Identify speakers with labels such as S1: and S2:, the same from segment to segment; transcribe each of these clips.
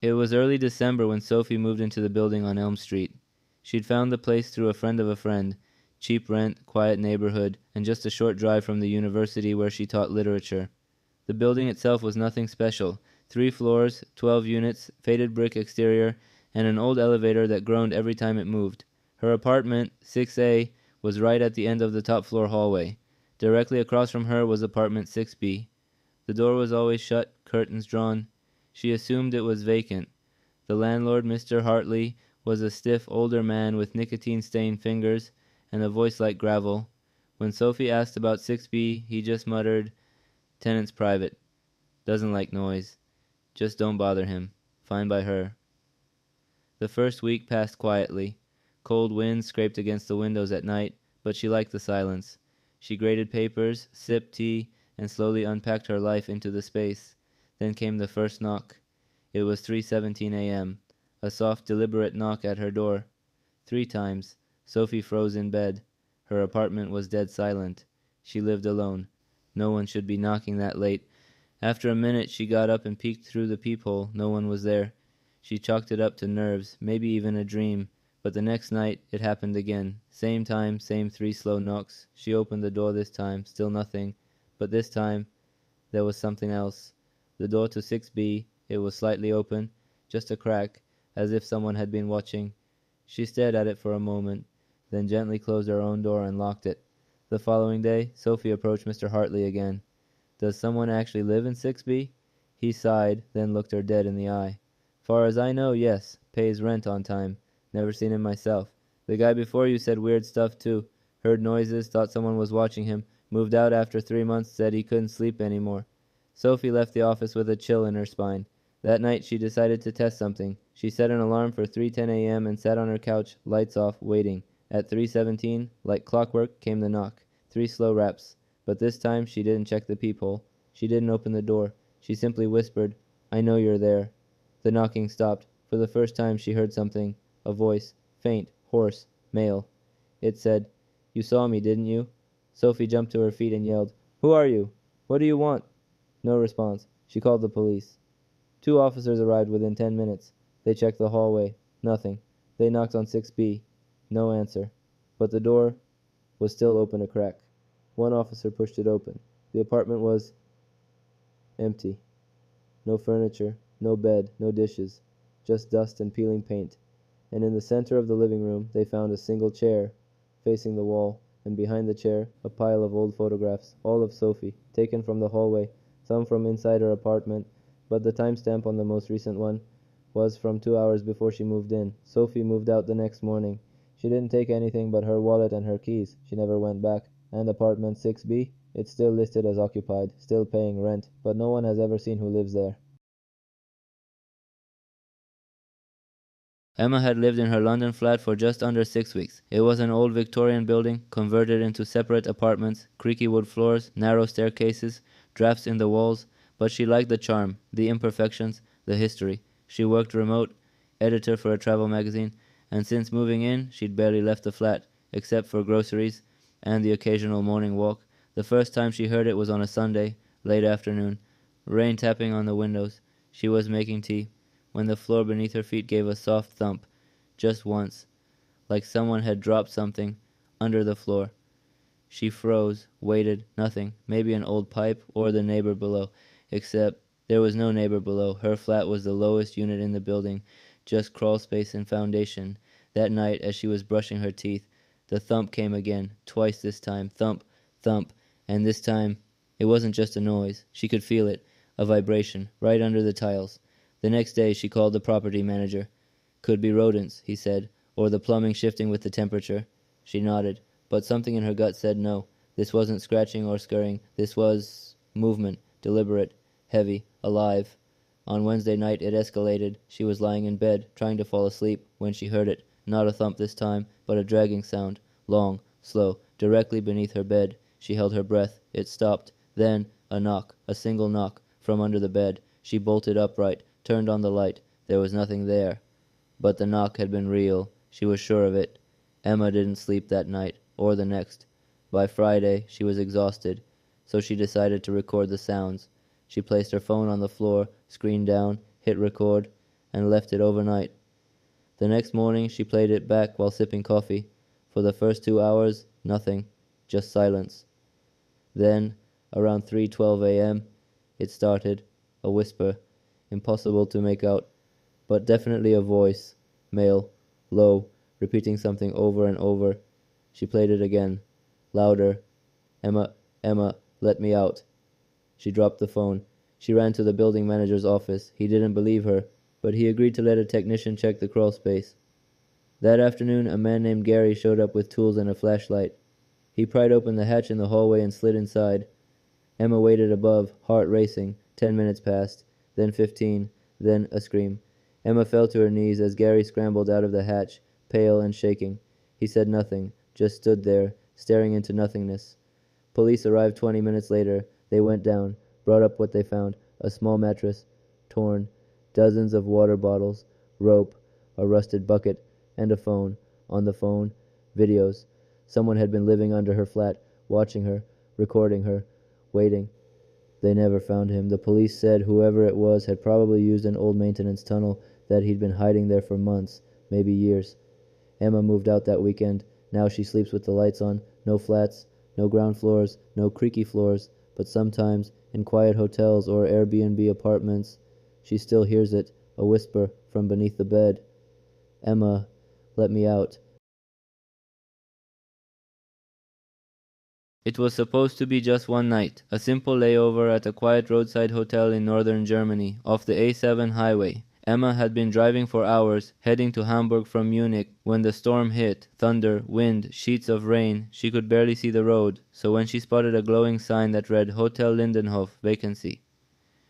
S1: It was early December when Sophie moved into the building on Elm Street. She'd found the place through a friend of a friend. Cheap rent, quiet neighborhood, and just a short drive from the university where she taught literature. The building itself was nothing special. 3 floors, 12 units, faded brick exterior, and an old elevator that groaned every time it moved. Her apartment, 6A, was right at the end of the top floor hallway. Directly across from her was apartment 6B. The door was always shut, curtains drawn. She assumed it was vacant. The landlord, Mr. Hartley, was a stiff older man with nicotine-stained fingers and a voice like gravel. When Sophie asked about 6B, he just muttered, "Tenant's private. Doesn't like noise. Just don't bother him. Fine by her." The first week passed quietly. Cold winds scraped against the windows at night, but she liked the silence. She graded papers, sipped tea, and slowly unpacked her life into the space. Then came the first knock. It was 3:17 a.m. A soft, deliberate knock at her door. 3 times. Sophie froze in bed. Her apartment was dead silent. She lived alone. No one should be knocking that late. After a minute, she got up and peeked through the peephole. No one was there. She chalked it up to nerves, maybe even a dream. But the next night, it happened again. Same time, same 3 slow knocks. She opened the door this time, still nothing. But this time, there was something else. The door to 6B, it was slightly open, just a crack, as if someone had been watching. She stared at it for a moment, then gently closed her own door and locked it. The following day, Sophie approached Mr. Hartley again. "Does someone actually live in 6B? He sighed, then looked her dead in the eye. "Far as I know, yes. Pays rent on time. Never seen him myself. The guy before you said weird stuff too. Heard noises, thought someone was watching him. Moved out after 3 months, said he couldn't sleep anymore." Sophie left the office with a chill in her spine. That night she decided to test something. She set an alarm for 3:10 a.m. and sat on her couch, lights off, waiting. At 3:17, like clockwork, came the knock. 3 slow raps. But this time she didn't check the peephole. She didn't open the door. She simply whispered, "I know you're there." The knocking stopped. For the first time she heard something. A voice. Faint, hoarse, male. It said, "You saw me, didn't you?" Sophie jumped to her feet and yelled, "Who are you? What do you want?" No response. She called the police. 2 officers arrived within 10 minutes. They checked the hallway. Nothing. They knocked on 6B. No answer. But the door was still open a crack. One officer pushed it open. The apartment was empty. No furniture, no bed, no dishes. Just dust and peeling paint. And in the center of the living room, they found a single chair facing the wall, and behind the chair, a pile of old photographs, all of Sophie, taken from the hallway, some from inside her apartment, but the timestamp on the most recent one was from 2 hours before she moved in. Sophie moved out the next morning. She didn't take anything but her wallet and her keys. She never went back. And apartment 6B? It's still listed as occupied, still paying rent, but no one has ever seen who lives there. Emma had lived in her London flat for just under 6 weeks. It was an old Victorian building, converted into separate apartments, creaky wood floors, narrow staircases, drafts in the walls, but she liked the charm, the imperfections, the history. She worked remote, editor for a travel magazine, and since moving in, she'd barely left the flat, except for groceries and the occasional morning walk. The first time she heard it was on a Sunday, late afternoon, rain tapping on the windows. She was making tea, when the floor beneath her feet gave a soft thump, just once, like someone had dropped something under the floor. She froze, waited, nothing, maybe an old pipe or the neighbor below, except there was no neighbor below. Her flat was the lowest unit in the building, just crawl space and foundation. That night, as she was brushing her teeth, the thump came again, twice this time, thump, thump, and this time it wasn't just a noise. She could feel it, a vibration, right under the tiles. The next day she called the property manager. "Could be rodents," he said, "or the plumbing shifting with the temperature." She nodded, but something in her gut said no. This wasn't scratching or scurrying. This was movement, deliberate, heavy, alive. On Wednesday night it escalated. She was lying in bed, trying to fall asleep, when she heard it. Not a thump this time, but a dragging sound, long, slow, directly beneath her bed. She held her breath. It stopped. Then a knock, a single knock, from under the bed. She bolted upright, turned on the light. There was nothing there. But the knock had been real. She was sure of it. Emma didn't sleep that night, or the next. By Friday, she was exhausted, so she decided to record the sounds. She placed her phone on the floor, screen down, hit record, and left it overnight. The next morning she played it back while sipping coffee. For the first 2 hours, nothing, just silence. Then, around 3:12 a.m., it started, a whisper, impossible to make out, but definitely a voice, male, low, repeating something over and over. She played it again, louder. Emma, Emma, let me out. She dropped the phone. She ran to the building manager's office. He didn't believe her, but he agreed to let a technician check the crawl space. That afternoon, a man named Gary showed up with tools and a flashlight. He pried open the hatch in the hallway and slid inside. Emma waited above, heart racing. 10 minutes passed, then 15, then a scream. Emma fell to her knees as Gary scrambled out of the hatch, pale and shaking. He said nothing, just stood there, staring into nothingness. Police arrived 20 minutes later. They went down, brought up what they found, a small mattress, torn, dozens of water bottles, rope, a rusted bucket, and a phone. On the phone, videos. Someone had been living under her flat, watching her, recording her, waiting. They never found him. The police said whoever it was had probably used an old maintenance tunnel, that he'd been hiding there for months, maybe years. Emma moved out that weekend. Now she sleeps with the lights on, no flats, no ground floors, no creaky floors, but sometimes, in quiet hotels or Airbnb apartments, she still hears it, a whisper from beneath the bed. Emma, let me out. It was supposed to be just one night, a simple layover at a quiet roadside hotel in northern Germany, off the A7 highway. Emma had been driving for hours, heading to Hamburg from Munich, when the storm hit. Thunder, wind, sheets of rain. She could barely see the road, so when she spotted a glowing sign that read Hotel Lindenhof, vacancy,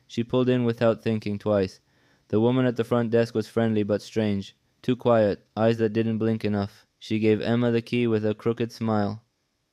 S1: she pulled in without thinking twice. The woman at the front desk was friendly but strange, too quiet, eyes that didn't blink enough. She gave Emma the key with a crooked smile.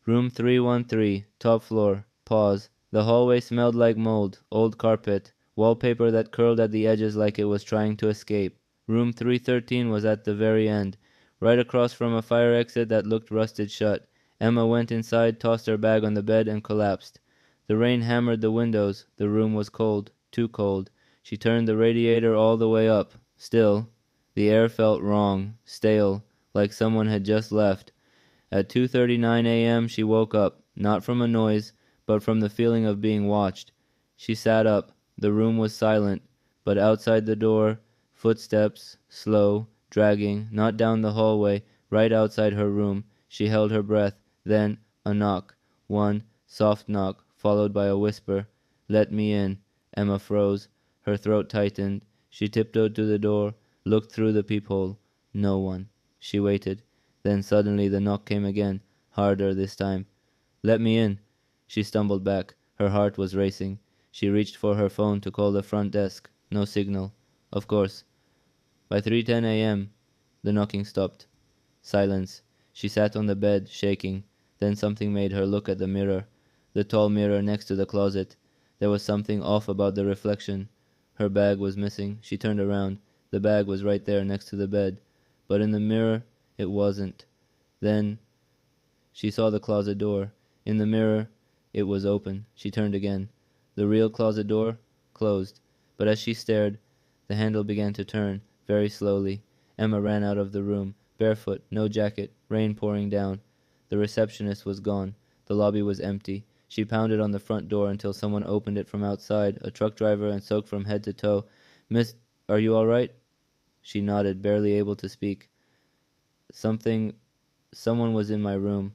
S1: Room 313, top floor. Pause. The hallway smelled like mold, old carpet, wallpaper that curled at the edges like it was trying to escape. Room 313 was at the very end, right across from a fire exit that looked rusted shut. Emma went inside, tossed her bag on the bed, and collapsed. The rain hammered the windows. The room was cold, too cold. She turned the radiator all the way up. Still, the air felt wrong, stale, like someone had just left. At 2:39 a.m. she woke up, not from a noise, but from the feeling of being watched. She sat up. The room was silent, but outside the door, footsteps, slow, dragging, not down the hallway, right outside her room. She held her breath. Then a knock. One soft knock, followed by a whisper. "Let me in." Emma froze. Her throat tightened. She tiptoed to the door, looked through the peephole. No one. She waited. Then suddenly the knock came again, harder this time. "Let me in." She stumbled back. Her heart was racing. She reached for her phone to call the front desk. No signal. Of course. By 3:10 a.m., the knocking stopped. Silence. She sat on the bed, shaking. Then something made her look at the mirror. The tall mirror next to the closet. There was something off about the reflection. Her bag was missing. She turned around. The bag was right there next to the bed. But in the mirror, it wasn't. Then she saw the closet door. In the mirror, it was open. She turned again. The real closet door, closed. But as she stared, the handle began to turn, very slowly. Emma ran out of the room, barefoot, no jacket, rain pouring down. The receptionist was gone. The lobby was empty. She pounded on the front door until someone opened it from outside, a truck driver and soaked from head to toe. "Miss, are you all right?" She nodded, barely able to speak. Someone was in my room.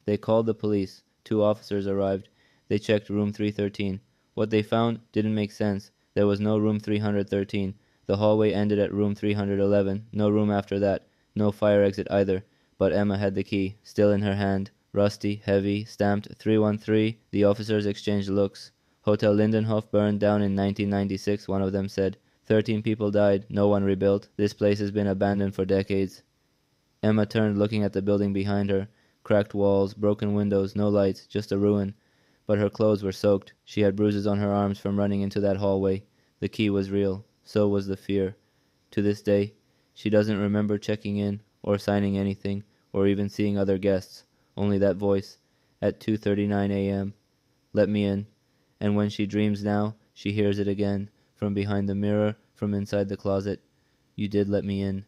S1: They called the police. 2 officers arrived. They checked room 313. What they found didn't make sense. There was no room 313. The hallway ended at room 311. No room after that. No fire exit either. But Emma had the key, still in her hand. Rusty, heavy, stamped 313. The officers exchanged looks. "Hotel Lindenhof burned down in 1996, one of them said. 13 people died. No one rebuilt. This place has been abandoned for decades." Emma turned, looking at the building behind her. Cracked walls, broken windows, no lights, just a ruin. But her clothes were soaked. She had bruises on her arms from running into that hallway. The key was real. So was the fear. To this day, she doesn't remember checking in, or signing anything, or even seeing other guests. Only that voice, at 2:39 a.m. "Let me in." And when she dreams now, she hears it again, from behind the mirror, from inside the closet. You did let me in.